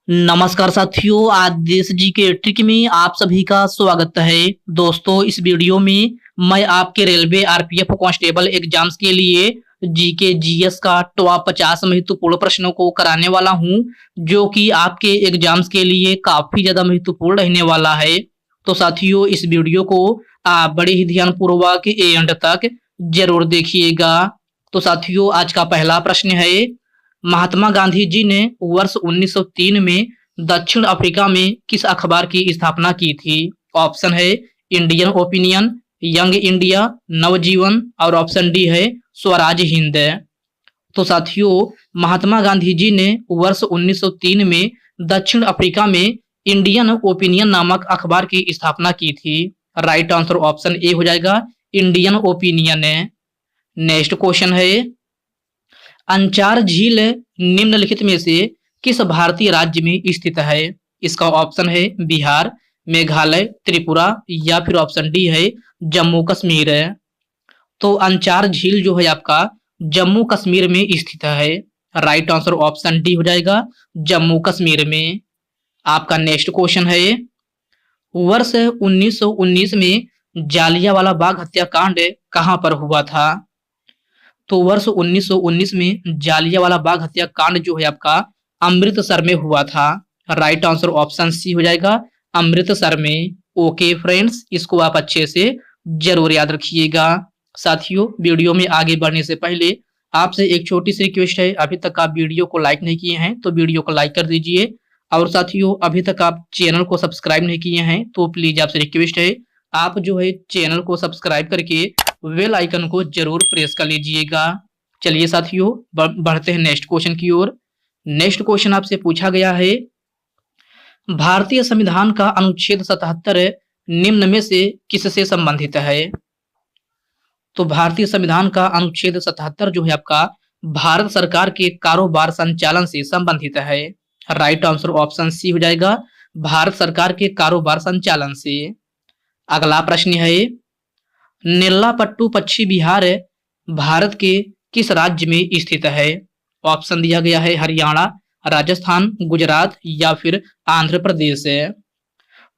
नमस्कार साथियों, आज देश जी के ट्रिक में आप सभी का स्वागत है। दोस्तों, इस वीडियो में मैं आपके रेलवे आरपीएफ कांस्टेबल एग्जाम्स के लिए जीके जीएस का टॉप 50 महत्वपूर्ण प्रश्नों को कराने वाला हूं, जो कि आपके एग्जाम्स के लिए काफी ज्यादा महत्वपूर्ण रहने वाला है। तो साथियों, इस वीडियो को आप बड़े ही ध्यानपूर्वक एंड तक जरूर देखिएगा। तो साथियों, आज का पहला प्रश्न है, महात्मा गांधी जी ने वर्ष 1903 में दक्षिण अफ्रीका में किस अखबार की स्थापना की थी? ऑप्शन है इंडियन ओपिनियन, यंग इंडिया, नवजीवन और ऑप्शन डी है स्वराज हिंद। तो साथियों, महात्मा गांधी जी ने वर्ष 1903 में दक्षिण अफ्रीका में इंडियन ओपिनियन नामक अखबार की स्थापना की थी। राइट आंसर ऑप्शन ए हो जाएगा, इंडियन ओपिनियन। नेक्स्ट क्वेश्चन है, अंचार झील निम्नलिखित में से किस भारतीय राज्य में स्थित है? इसका ऑप्शन है बिहार, मेघालय, त्रिपुरा या फिर ऑप्शन डी है जम्मू कश्मीर। तो अंचार झील जो है आपका जम्मू कश्मीर में स्थित है। राइट आंसर ऑप्शन डी हो जाएगा, जम्मू कश्मीर में। आपका नेक्स्ट क्वेश्चन है, वर्ष 1919 में जालियांवाला बाग हत्याकांड कहां पर हुआ था? तो वर्ष 1919 में जालियांवाला बाग हत्याकांड जो है आपका अमृतसर में हुआ था। राइट आंसर ऑप्शन सी हो जाएगा, अमृतसर में। ओके फ्रेंड्स, इसको आप अच्छे से जरूर याद रखिएगा। साथियों, वीडियो में आगे बढ़ने से पहले आपसे एक छोटी सी रिक्वेस्ट है, अभी तक आप वीडियो को लाइक नहीं किए हैं तो वीडियो को लाइक कर दीजिए। और साथियों, अभी तक आप चैनल को सब्सक्राइब नहीं किए हैं तो प्लीज आपसे रिक्वेस्ट है, आप जो है चैनल को सब्सक्राइब करके बेल आइकन को जरूर प्रेस कर लीजिएगा। चलिए साथियों, बढ़ते हैं नेक्स्ट क्वेश्चन की ओर। नेक्स्ट क्वेश्चन आपसे पूछा गया है, भारतीय संविधान का अनुच्छेद 77 निम्न में से किससे संबंधित है? तो भारतीय संविधान का अनुच्छेद 77 जो है आपका भारत सरकार के कारोबार संचालन से संबंधित है। राइट आंसर ऑप्शन सी हो जाएगा, भारत सरकार के कारोबार संचालन से। अगला प्रश्न है, नेल्लापट्टू पश्चिमी बिहार भारत के किस राज्य में स्थित है? ऑप्शन दिया गया है हरियाणा, राजस्थान, गुजरात या फिर आंध्र प्रदेश।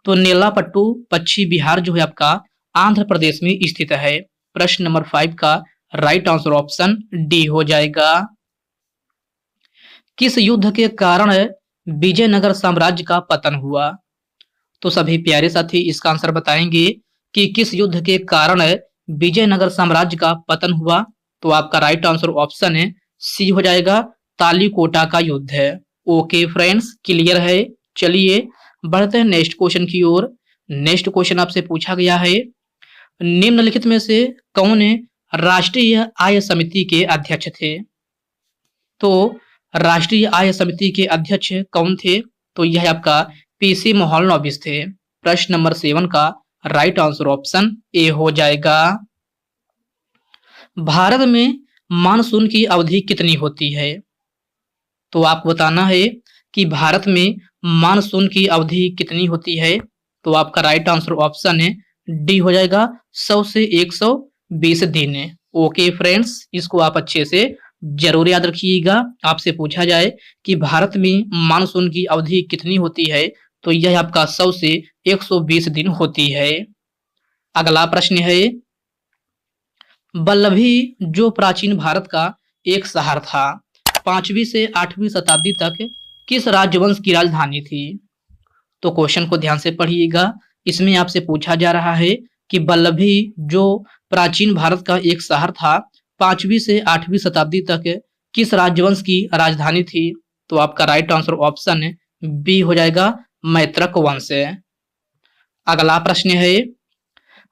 तो नेल्लापट्टू पश्चिमी बिहार जो है आपका आंध्र प्रदेश में स्थित है। प्रश्न नंबर 5 का राइट आंसर ऑप्शन डी हो जाएगा। किस युद्ध के कारण विजयनगर साम्राज्य का पतन हुआ? तो सभी प्यारे साथी इसका आंसर बताएंगे कि किस युद्ध के कारण विजयनगर साम्राज्य का पतन हुआ। तो आपका राइट आंसर ऑप्शन है सी हो जाएगा, तालीकोटा का युद्ध है। ओके फ्रेंड्स, क्लियर है। चलिए बढ़ते हैं नेक्स्ट क्वेश्चन की ओर। नेक्स्ट क्वेश्चन आपसे पूछा गया है, निम्नलिखित में से कौन राष्ट्रीय आय समिति के अध्यक्ष थे? तो राष्ट्रीय आय समिति के अध्यक्ष कौन थे? तो यह आपका पीसी मोहलनोबिस थे। प्रश्न नंबर 7 का राइट आंसर ऑप्शन ए हो जाएगा। भारत में मानसून की अवधि कितनी होती है? तो आपको बताना है कि भारत में मानसून की अवधि कितनी होती है। तो आपका राइट आंसर ऑप्शन है डी हो जाएगा, 100 से 120 दिन। ओके फ्रेंड्स, इसको आप अच्छे से जरूर याद रखिएगा। आपसे पूछा जाए कि भारत में मानसून की अवधि कितनी होती है, तो यह आपका 100 से 120 दिन होती है। अगला प्रश्न है, वल्लभी जो प्राचीन भारत का एक शहर था, 5वीं से 8वीं शताब्दी तक किस राजवंश की राजधानी थी? तो क्वेश्चन को ध्यान से पढ़िएगा। इसमें आपसे पूछा जा रहा है कि वल्लभी जो प्राचीन भारत का एक शहर था, 5वीं से 8वीं शताब्दी तक किस राजवंश की राजधानी थी? तो आपका राइट आंसर ऑप्शन बी हो जाएगा, मैत्रक वंश। अगला प्रश्न है,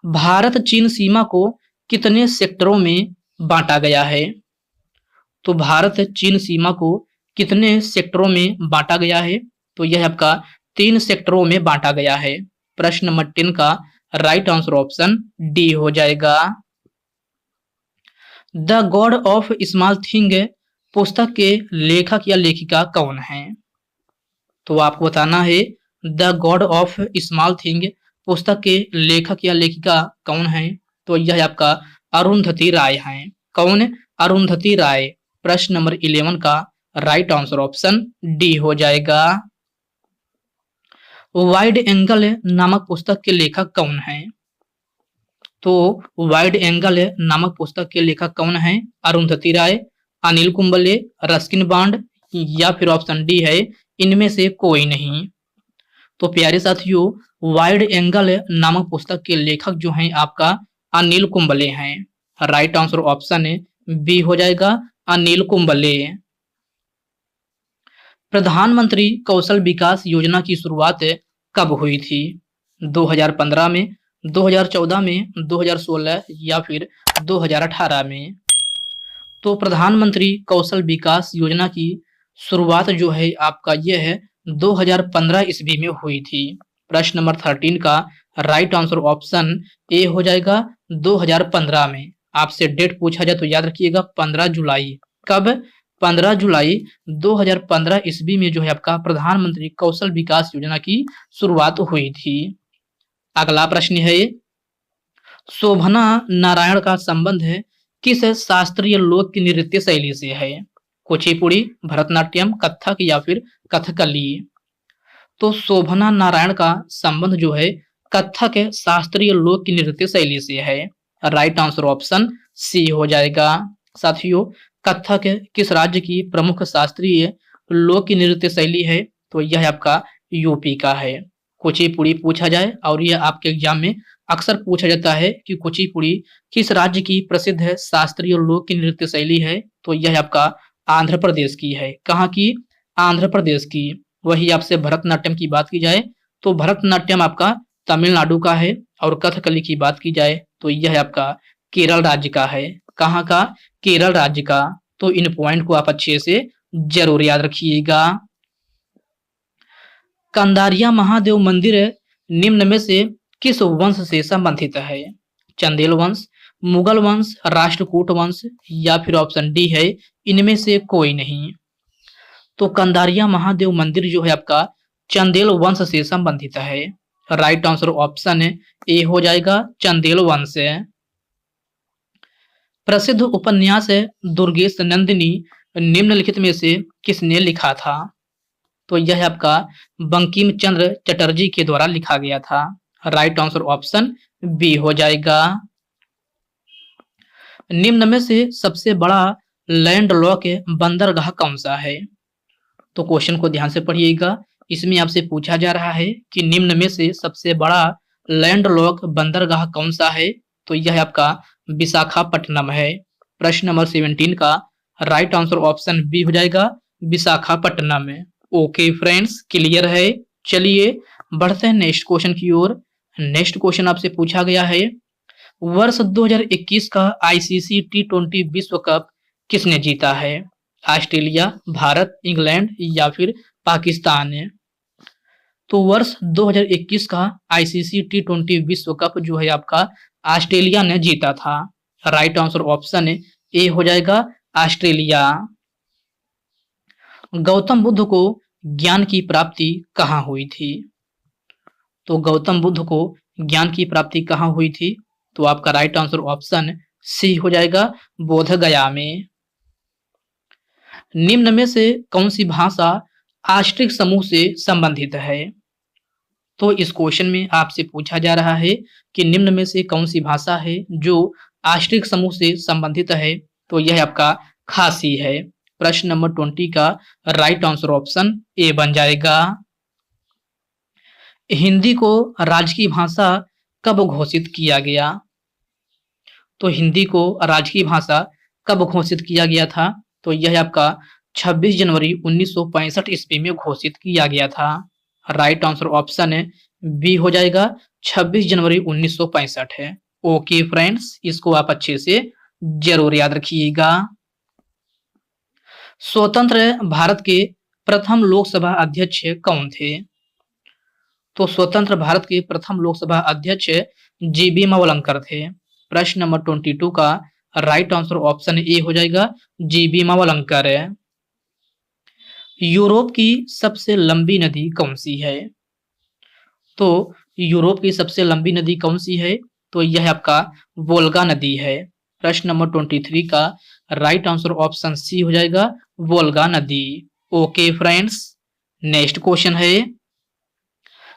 भारत चीन सीमा को कितने सेक्टरों में बांटा गया है? तो भारत चीन सीमा को कितने सेक्टरों में बांटा गया है? तो यह आपका 3 सेक्टरों में बांटा गया है। प्रश्न नंबर 10 का राइट आंसर ऑप्शन डी हो जाएगा। The God of small thing पुस्तक के लेखक या लेखिका कौन है? तो आपको बताना है the God of small thing पुस्तक के लेखक या लेखिका कौन है। तो यह आपका अरुंधति राय हैं। कौन? अरुंधति राय। प्रश्न नंबर 11 का राइट आंसर ऑप्शन डी हो जाएगा। वाइड एंगल नामक पुस्तक के लेखक कौन हैं? तो वाइड एंगल नामक पुस्तक के लेखक कौन हैं? अरुंधति राय, अनिल कुंबले, रस्किन बॉन्ड या फिर ऑप्शन डी है इनमें से कोई नहीं। तो प्यारे साथियों, वाइड एंगल नामक पुस्तक के लेखक जो हैं आपका अनिल कुंबले हैं। राइट आंसर ऑप्शन बी हो जाएगा, अनिल कुंबले। प्रधानमंत्री कौशल विकास योजना की शुरुआत कब हुई थी? 2015 में, 2014 में, 2016 या फिर 2018 में? तो प्रधानमंत्री कौशल विकास योजना की शुरुआत जो है आपका ये है 2015 ईस्वी में हुई थी। प्रश्न नंबर 13 का राइट आंसर ऑप्शन ए हो जाएगा 2015 में। आपसे डेट पूछा जाए तो याद रखिएगा 15 जुलाई। कब? 15 जुलाई 2015 ईस्वी में जो है आपका प्रधानमंत्री कौशल विकास योजना की शुरुआत हुई थी। अगला प्रश्न है, शोभना नारायण का संबंध है किस शास्त्रीय लोक नृत्य शैली से है? कुचिपुड़ी, भरतनाट्यम, कथक या फिर कथकली? तो शोभना नारायण का संबंध जो है कथक शास्त्रीय लोक नृत्य शैली से है। राइट आंसर ऑप्शन सी हो जाएगा। साथियों, कथक किस राज्य की प्रमुख शास्त्रीय लोक नृत्य शैली है? तो यह आपका यूपी का है। कुचिपुड़ी पूछा जाए और यह आपके एग्जाम में अक्सर पूछा जाता है कि कुचिपुड़ी किस राज्य की प्रसिद्ध शास्त्रीय लोक नृत्य शैली है? तो यह आपका आंध्र प्रदेश की है। कहाँ की? आंध्र प्रदेश की। वही आपसे भरतनाट्यम की बात की जाए तो भरतनाट्यम आपका तमिलनाडु का है और कथकली की बात की जाए तो यह आपका केरल राज्य का है। कहाँ का? केरल राज्य का। तो इन पॉइंट को आप अच्छे से जरूर याद रखिएगा। कंदारिया महादेव मंदिर निम्न में से किस वंश से संबंधित है? चंदेल वंश, मुगल वंश, राष्ट्रकूट वंश या फिर ऑप्शन डी है इनमें से कोई नहीं। तो कंदारिया महादेव मंदिर जो है आपका चंदेल वंश से संबंधित है। राइट आंसर ऑप्शन ए हो जाएगा, चंदेल वंश। प्रसिद्ध उपन्यास दुर्गेश नंदिनी निम्नलिखित में से किसने लिखा था? तो यह आपका बंकिम चंद्र चटर्जी के द्वारा लिखा गया था। राइट आंसर ऑप्शन बी हो जाएगा। निम्न में से सबसे बड़ा लैंडलॉक बंदरगाह कौन सा है? तो क्वेश्चन को ध्यान से पढ़िएगा। इसमें आपसे पूछा जा रहा है कि निम्न में से सबसे बड़ा लैंडलॉक बंदरगाह कौन सा है? तो यह आपका विशाखापट्टनम है। प्रश्न नंबर 17 का राइट आंसर ऑप्शन बी हो जाएगा, विशाखापट्टनम। ओके फ्रेंड्स, क्लियर है। चलिए बढ़ते हैं नेक्स्ट क्वेश्चन की ओर। नेक्स्ट क्वेश्चन आपसे पूछा गया है, वर्ष 2021 का आईसीसी T20 विश्व कप किसने जीता है? ऑस्ट्रेलिया, भारत, इंग्लैंड या फिर पाकिस्तान? तो वर्ष 2021 का आईसीसी T20 विश्व कप जो है आपका ऑस्ट्रेलिया ने जीता था। राइट आंसर ऑप्शन ए हो जाएगा, ऑस्ट्रेलिया। गौतम बुद्ध को ज्ञान की प्राप्ति कहाँ हुई थी? तो गौतम बुद्ध को ज्ञान की प्राप्ति कहाँ हुई थी? तो आपका राइट आंसर ऑप्शन सी हो जाएगा, बोध गया में। निम्न में से कौन सी भाषा आष्ट्रिक समूह से संबंधित है? तो इस क्वेश्चन में आपसे पूछा जा रहा है कि निम्न में से कौन सी भाषा है जो आष्ट्रिक समूह से संबंधित है? तो यह आपका खासी है। प्रश्न नंबर 20 का राइट आंसर ऑप्शन ए बन जाएगा। हिंदी को राजकीय भाषा कब घोषित किया गया? तो हिंदी को राजकीय भाषा कब घोषित किया गया था? तो यह आपका 26 जनवरी 1965 ईस्वी में घोषित किया गया था। राइट आंसर ऑप्शन बी हो जाएगा, 26 जनवरी 1965 है। ओके फ्रेंड्स, इसको आप अच्छे से जरूर याद रखिएगा। स्वतंत्र भारत के प्रथम लोकसभा अध्यक्ष कौन थे? तो स्वतंत्र भारत के प्रथम लोकसभा अध्यक्ष जीबी मावलंकर थे। प्रश्न नंबर 22 का राइट आंसर ऑप्शन ए हो जाएगा, जीबी मावलंकर। यूरोप की सबसे लंबी नदी कौन सी है? तो यूरोप की सबसे लंबी नदी कौन सी है? तो यह आपका वोल्गा नदी है। प्रश्न नंबर 23 का राइट आंसर ऑप्शन सी हो जाएगा, वोल्गा नदी। ओके फ्रेंड्स, नेक्स्ट क्वेश्चन है,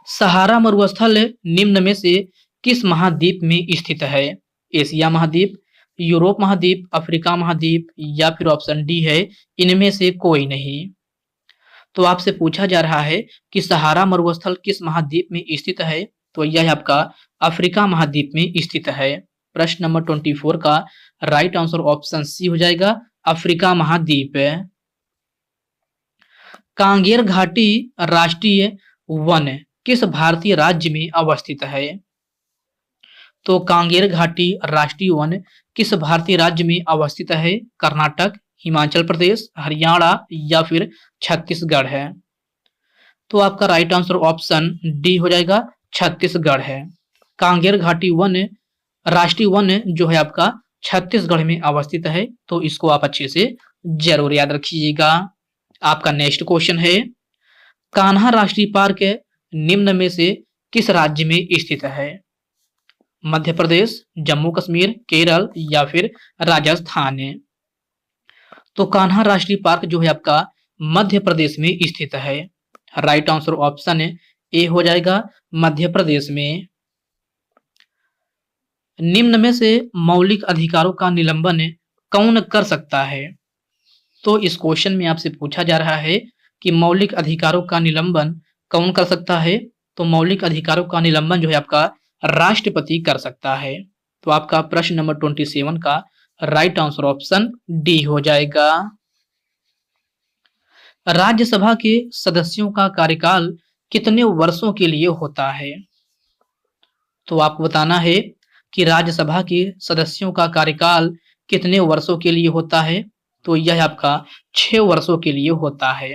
सहारा मरुस्थल निम्न में से किस महाद्वीप में स्थित है? एशिया महाद्वीप, यूरोप महाद्वीप, अफ्रीका महाद्वीप या फिर ऑप्शन डी है इनमें से कोई नहीं। तो आपसे पूछा जा रहा है कि सहारा मरुस्थल किस महाद्वीप में स्थित है, तो यह आपका अफ्रीका महाद्वीप में स्थित है। प्रश्न नंबर 24 का राइट आंसर ऑप्शन सी हो जाएगा, अफ्रीका महाद्वीप। कांगेर घाटी राष्ट्रीय वन किस भारतीय राज्य में अवस्थित है? तो कांगेर घाटी राष्ट्रीय वन किस भारतीय राज्य में अवस्थित है? कर्नाटक, हिमाचल प्रदेश, हरियाणा या फिर छत्तीसगढ़ है। तो आपका राइट आंसर ऑप्शन डी हो जाएगा, छत्तीसगढ़ है। कांगेर घाटी वन राष्ट्रीय वन जो है आपका छत्तीसगढ़ में अवस्थित है, तो इसको आप अच्छे से जरूर याद रखिएगा। आपका नेक्स्ट क्वेश्चन है, कान्हा राष्ट्रीय पार्क निम्न में से किस राज्य में स्थित है? मध्य प्रदेश, जम्मू कश्मीर, केरल या फिर राजस्थान। तो कान्हा राष्ट्रीय पार्क जो है आपका मध्य प्रदेश में स्थित है। राइट आंसर ऑप्शन ए हो जाएगा, मध्य प्रदेश में। निम्न में से मौलिक अधिकारों का निलंबन कौन कर सकता है? तो इस क्वेश्चन में आपसे पूछा जा रहा है कि मौलिक अधिकारों का निलंबन कौन कर सकता है? तो मौलिक अधिकारों का निलंबन जो है आपका राष्ट्रपति कर सकता है। तो आपका प्रश्न नंबर 27 का राइट आंसर ऑप्शन डी हो जाएगा। राज्यसभा के सदस्यों का कार्यकाल कितने वर्षों के लिए होता है? तो आपको बताना है कि राज्यसभा के सदस्यों का कार्यकाल कितने वर्षों के लिए होता है? तो यह आपका 6 वर्षों के लिए होता है।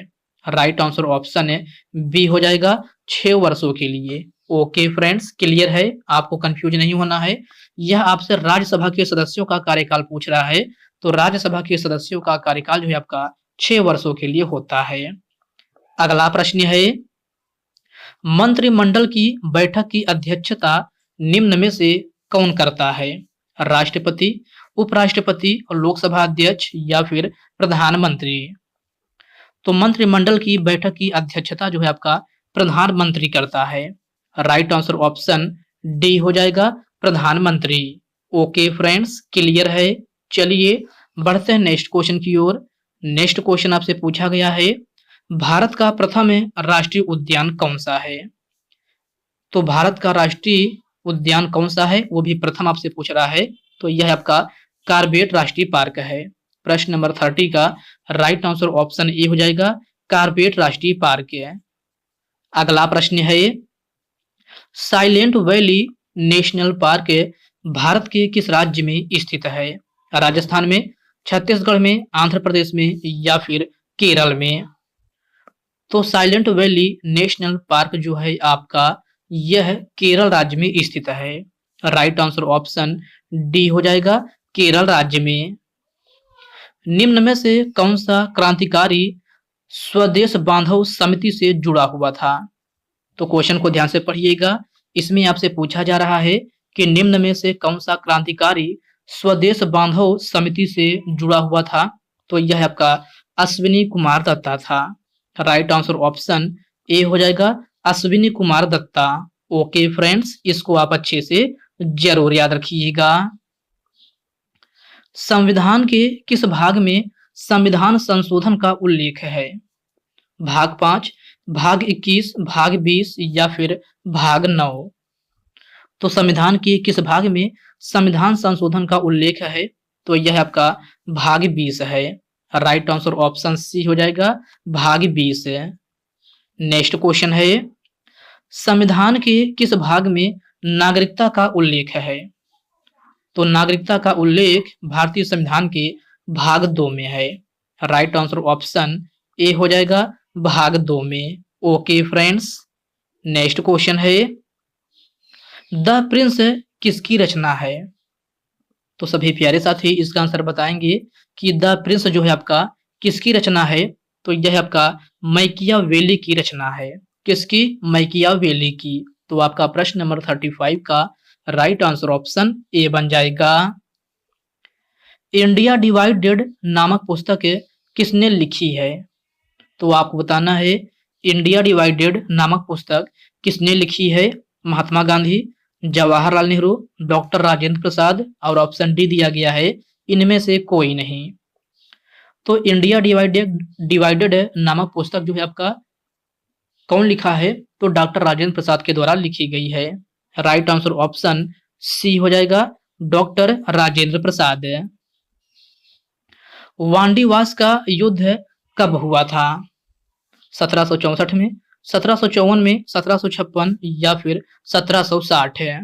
राइट आंसर ऑप्शन बी हो जाएगा, 6 वर्षों के लिए। ओके फ्रेंड्स, क्लियर है, आपको कंफ्यूज नहीं होना है। यह आपसे राज्यसभा के सदस्यों का कार्यकाल पूछ रहा है, तो राज्यसभा के सदस्यों का कार्यकाल जो है आपका 6 वर्षों के लिए होता है। अगला प्रश्न है, मंत्रिमंडल की बैठक की अध्यक्षता निम्न में से कौन करता है? राष्ट्रपति, उपराष्ट्रपति, लोकसभा अध्यक्ष या फिर प्रधानमंत्री। तो मंत्रिमंडल की बैठक की अध्यक्षता जो है आपका प्रधानमंत्री करता है। राइट आंसर ऑप्शन डी हो जाएगा, प्रधानमंत्री। ओके फ्रेंड्स, क्लियर है। चलिए बढ़ते हैं नेक्स्ट क्वेश्चन की ओर। नेक्स्ट क्वेश्चन आपसे पूछा गया है, भारत का प्रथम राष्ट्रीय उद्यान कौन सा है? तो भारत का राष्ट्रीय उद्यान कौन सा है, वो भी प्रथम आपसे पूछ रहा है। तो यह आपका कार्बेट राष्ट्रीय पार्क है। प्रश्न नंबर 30 का राइट आंसर ऑप्शन ए हो जाएगा, कार्बेट राष्ट्रीय पार्क है। अगला प्रश्न है, silent valley national park Bharat के किस राज्य में स्थित है? राजस्थान में, छत्तीसगढ़ में, आंध्र प्रदेश में या फिर केरल में। तो साइलेंट वैली नेशनल पार्क जो है आपका यह केरल राज्य में स्थित है। राइट आंसर ऑप्शन डी हो जाएगा, केरल राज्य में। निम्न में से कौन सा क्रांतिकारी स्वदेश बांधव समिति से जुड़ा हुआ था? तो क्वेश्चन को ध्यान से पढ़िएगा। इसमें आपसे पूछा जा रहा है कि निम्न में से कौन सा क्रांतिकारी स्वदेश बांधव समिति से जुड़ा हुआ था? तो यह आपका अश्विनी कुमार दत्ता था। राइट आंसर ऑप्शन ए हो जाएगा, अश्विनी कुमार दत्ता। ओके फ्रेंड्स, इसको आप अच्छे से जरूर याद रखिएगा। संविधान के किस भाग में संविधान संशोधन का उल्लेख है? भाग 5, भाग 21, भाग 20 या फिर भाग 9। तो संविधान के किस भाग में संविधान संशोधन का उल्लेख है? तो यह आपका भाग 20 है। राइट आंसर ऑप्शन सी हो जाएगा, भाग 20 है। नेक्स्ट क्वेश्चन है, संविधान के किस भाग में नागरिकता का उल्लेख है? तो नागरिकता का उल्लेख भारतीय संविधान के भाग 2 में है। राइट आंसर ऑप्शन ए हो जाएगा, भाग 2 में। ओके फ्रेंड्स, नेक्स्ट क्वेश्चन है, द प्रिंस किसकी रचना है? तो सभी प्यारे साथी इसका आंसर बताएंगे कि द प्रिंस जो है आपका किसकी रचना है? तो यह आपका मैकियावेली की रचना है। किसकी? मैकियावेली की। तो आपका प्रश्न नंबर 35 का राइट आंसर ऑप्शन ए बन जाएगा। इंडिया डिवाइडेड नामक पुस्तक किसने लिखी है? तो आपको बताना है इंडिया डिवाइडेड नामक पुस्तक किसने लिखी है? महात्मा गांधी, जवाहरलाल नेहरू, डॉक्टर राजेंद्र प्रसाद और ऑप्शन डी दिया गया है इनमें से कोई नहीं। तो इंडिया डिवाइडेड डिवाइडेड नामक पुस्तक जो है आपका कौन लिखा है? तो डॉक्टर राजेंद्र प्रसाद के द्वारा लिखी गई है। राइट आंसर ऑप्शन सी हो जाएगा, डॉक्टर राजेंद्र प्रसाद। वांडीवास का युद्ध कब हुआ था? 1764 में, 1754 में, 1756 या फिर 1760 है।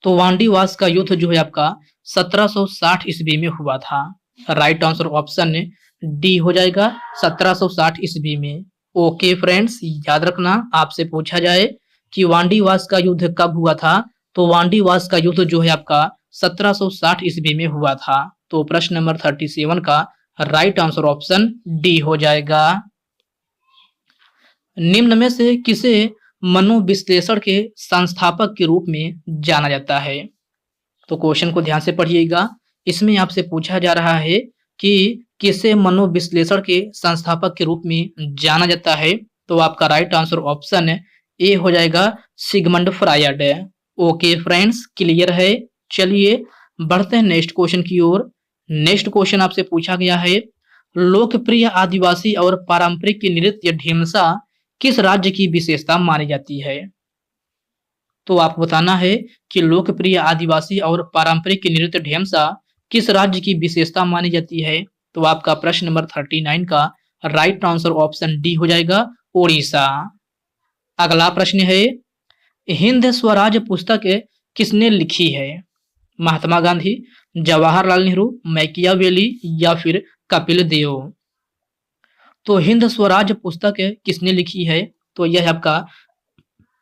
तो वांडीवास का युद्ध जो है आपका 1760 ईस्वी में हुआ था। राइट आंसर ऑप्शन डी हो जाएगा, 1760 ईस्वी में। ओके फ्रेंड्स, याद रखना आपसे पूछा जाए कि वांडीवास का युद्ध कब हुआ था, तो वांडीवास का युद्ध जो है आपका 1760 ईस्वी में हुआ था। तो प्रश्न नंबर 37 का राइट आंसर ऑप्शन डी हो जाएगा। निम्न में से किसे मनोविश्लेषण के संस्थापक के रूप में जाना जाता है? तो क्वेश्चन को ध्यान से पढ़िएगा। इसमें आपसे पूछा जा रहा है कि किसे मनोविश्लेषण के संस्थापक के रूप में जाना जाता है? तो आपका राइट आंसर ऑप्शन ए हो जाएगा, Sigmund Freud. Okay friends, clear है। चलिए बढ़ते हैं नेक्स्ट क्वेश्चन की ओर। नेक्स्ट क्वेश्चन आपसे पूछा गया है, लोकप्रिय आदिवासी और पारंपरिक नृत्य ढीमसा किस राज्य की विशेषता मानी जाती है? तो आपको बताना है कि लोकप्रिय आदिवासी और पारंपरिक नृत्य ढीमसा किस राज्य की विशेषता मानी जाती है? तो आपका प्रश्न नंबर 39 का राइट आंसर ऑप्शन डी हो जाएगा, ओडिशा। अगला प्रश्न है, हिंद स्वराज पुस्तक किसने लिखी है? महात्मा गांधी, जवाहरलाल नेहरू, मैकियावेली या फिर कपिल देव। तो हिंद स्वराज पुस्तक किसने लिखी है? तो यह आपका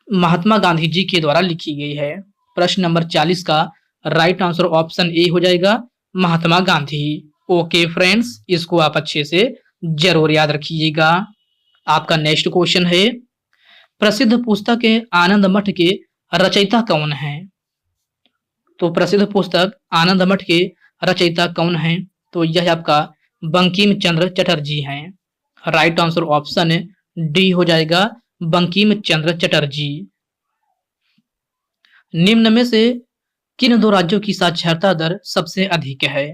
महात्मा गांधी जी के द्वारा लिखी गई है। प्रश्न नंबर 40 का राइट आंसर ऑप्शन ए हो जाएगा, महात्मा गांधी। ओके फ्रेंड्स, इसको आप अच्छे से जरूर याद रखिएगा। आपका नेक्स्ट क्वेश्चन है, प्रसिद्ध पुस्तक आनंद मठ के रचयिता कौन है? तो प्रसिद्ध पुस्तक आनंद मठ के रचयिता कौन है? तो यह आपका बंकिम चंद्र चटर्जी हैं। राइट आंसर ऑप्शन डी हो जाएगा, बंकिम चंद्र चटर्जी। निम्न में से किन दो राज्यों की साक्षरता दर सबसे अधिक है?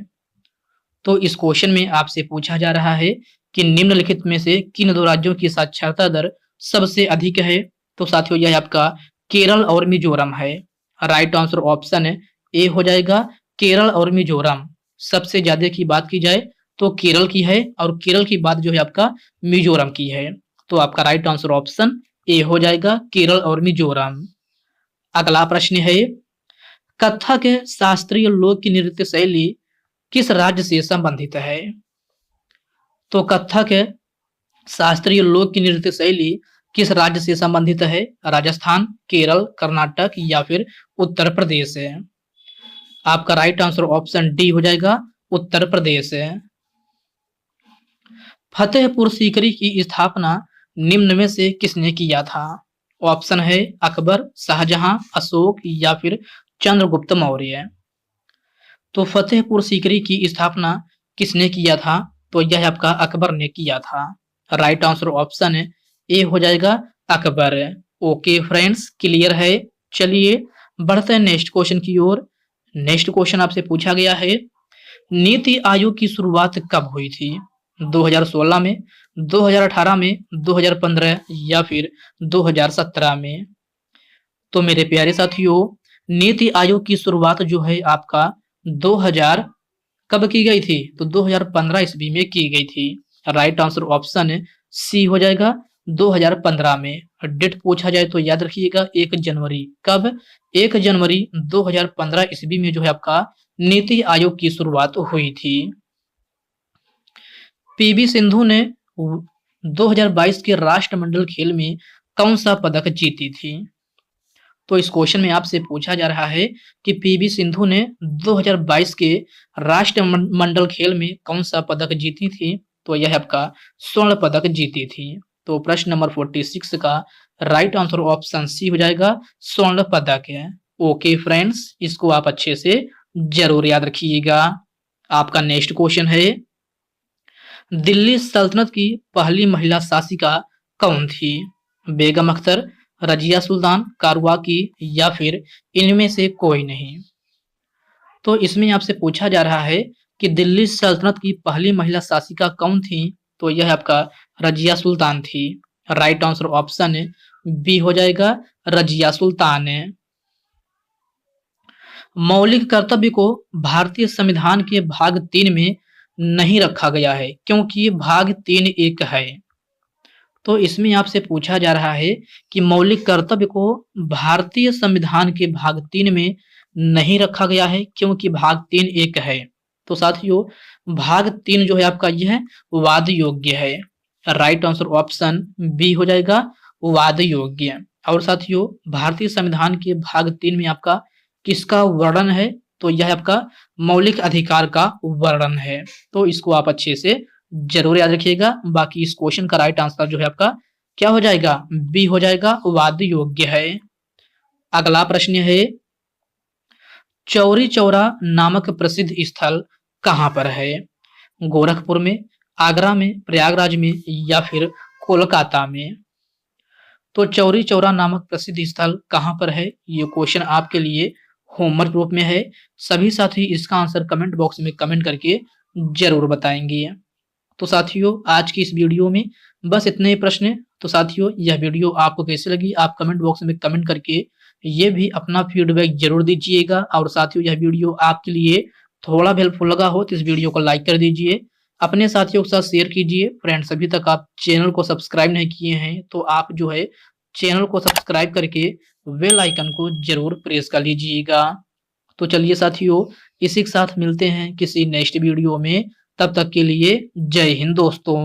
तो इस क्वेश्चन में आपसे पूछा जा रहा है कि निम्नलिखित में से किन दो राज्यों की साक्षरता दर सबसे अधिक है? तो साथियों यह आपका केरल और मिजोरम है। राइट आंसर ऑप्शन ए हो जाएगा, केरल और मिजोरम। सबसे ज्यादा की बात की जाए तो केरल की है और केरल की बात जो है आपका मिजोरम की है। तो आपका राइट आंसर ऑप्शन ए हो जाएगा, केरल और मिजोरम। अगला प्रश्न है, कथक शास्त्रीय लोक नृत्य शैली किस राज्य से संबंधित है? तो कथक शास्त्रीय लोक नृत्य शैली किस राज्य से संबंधित है? राजस्थान, केरल, कर्नाटक या फिर उत्तर प्रदेश है। आपका राइट आंसर ऑप्शन डी हो जाएगा, उत्तर प्रदेश है। फतेहपुर सीकरी की स्थापना निम्न में से किसने किया था? ऑप्शन है अकबर, शाहजहां, अशोक या फिर चंद्रगुप्त मौर्य। तो फतेहपुर सीकरी की स्थापना किसने किया था? तो यह आपका अकबर ने किया था। राइट आंसर ऑप्शन ए हो जाएगा, अकबर। ओके फ्रेंड्स, क्लियर है। चलिए बढ़ते हैं नेक्स्ट क्वेश्चन की ओर। नेक्स्ट क्वेश्चन आपसे पूछा गया है, नीति आयोग की शुरुआत कब हुई थी? 2016 में, 2018 में, 2015 या फिर 2017 में। तो मेरे प्यारे साथियों, नीति आयोग की शुरुआत जो है आपका 2000 कब की गई थी? तो 2015 ईस्वी में की गई थी। राइट आंसर ऑप्शन सी हो जाएगा, 2015 में। डेट पूछा जाए तो याद रखिएगा 1 जनवरी। कब? 1 जनवरी 2015 ईस्वी में जो है आपका नीति आयोग की शुरुआत हुई थी। पीवी सिंधु ने 2022 के राष्ट्रमंडल खेल में कौन सा पदक जीती थी? तो इस क्वेश्चन में आपसे पूछा जा रहा है कि पीवी सिंधु ने 2022 के राष्ट्रमंडल खेल में कौन सा पदक जीती थी? तो यह आपका स्वर्ण पदक जीती थी। तो प्रश्न नंबर 46 का राइट आंसर ऑप्शन सी हो जाएगा, स्वर्ण पदक है। ओके फ्रेंड्स, इसको आप अच्छे से जरूर याद रखिएगा। आपका नेक्स्ट क्वेश्चन है, दिल्ली सल्तनत की पहली महिला शासिका कौन थी? बेगम अख्तर, रजिया सुल्तान, कारवाकी या फिर इनमें से कोई नहीं। तो इसमें आपसे पूछा जा रहा है कि दिल्ली सल्तनत की पहली महिला शासिका कौन थी? तो यह आपका रजिया सुल्तान थी। राइट आंसर ऑप्शन बी हो जाएगा, रजिया सुल्तान। मौलिक कर्तव्य को भारतीय संविधान के भाग 3 में नहीं रखा गया है क्योंकि भाग 3 एक है। तो इसमें आपसे पूछा जा रहा है कि मौलिक कर्तव्य को भारतीय संविधान के भाग 3 में नहीं रखा गया है क्योंकि भाग 3 एक है। तो साथियों भाग 3 जो है आपका यह वाद योग्य है। राइट आंसर ऑप्शन बी हो जाएगा, वाद योग्य। और साथियों भारतीय संविधान के भाग 3 में आपका किसका वर्णन है? तो यह आपका मौलिक अधिकार का वर्णन है। तो इसको आप अच्छे से जरूर याद रखिएगा। बाकी इस क्वेश्चन का राइट आंसर जो है आपका क्या हो जाएगा? बी हो जाएगा, वाद योग्य है। अगला प्रश्न है, चौरी चौरा नामक प्रसिद्ध स्थल कहां पर है? गोरखपुर में, आगरा में, प्रयागराज में या फिर कोलकाता में? तो चौरी चौरा नामक प्रसिद्ध स्थल कहां पर है? ये क्वेश्चन आपके लिए होमवर्क रूप में है। सभी साथी इसका आंसर कमेंट बॉक्स में कमेंट करके जरूर बताएंगे। तो साथियों आज की इस वीडियो में बस इतने ही प्रश्न। तो साथियों यह वीडियो आपको कैसी लगी आप कमेंट बॉक्स में कमेंट करके ये भी अपना फीडबैक जरूर दीजिएगा। और साथियों यह वीडियो आपके लिए थोड़ा भी हेल्पफुल लगा हो तो इस वीडियो को लाइक कर दीजिए, अपने साथियों के साथ शेयर कीजिए। फ्रेंड्स अभी तक आप चैनल को सब्सक्राइब नहीं किए हैं तो आप जो है चैनल को सब्सक्राइब करके बेल आइकन को जरूर प्रेस कर लीजिएगा। तो चलिए साथियों इसी के साथ मिलते हैं किसी नेक्स्ट वीडियो में। तब तक के लिए जय हिंद दोस्तों।